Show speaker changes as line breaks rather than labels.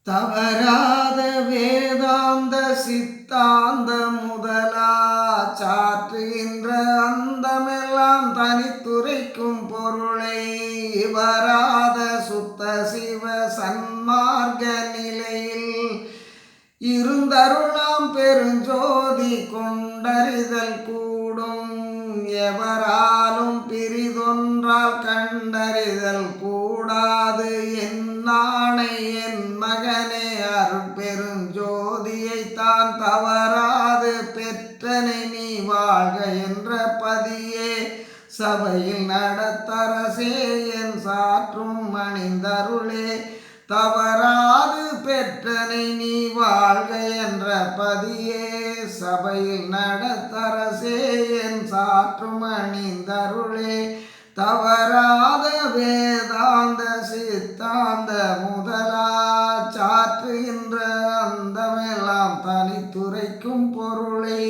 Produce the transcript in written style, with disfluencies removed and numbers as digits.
தவறாத வேதாந்த சித்தாந்த முதலா சாற்றுகின்ற அந்தமெல்லாம் தனித்துரைக்கும் பொருளை வராத சுத்த சிவ சன்மார்க்க நிலையில் இருந்தருளாம் பெருஞ்சோதி கொண்டறிதல் கூடும். எவராலும் பிரிதொன்றால் கண்டறிதல் கூடாது. என் நாணை என் மகனே அருட்பெருஞ்சோதியை தான் தவறாது பெற்றனை நீ வாழ்க என்ற பதியே சபையில் நடத்தரசே என் சாற்றும் அணிந்தருளே. தவறாது பெற்றனை நீ வாழ்க என்ற பதியே சபையில் நடத்தரசே என் சாற்றும் அணிந்தருளே. தவறாத வேதாந்த சித்தாந்த முதலா சாற்றுகின்ற அந்தமெல்லாம் தனித்துரைக்கும் பொருளை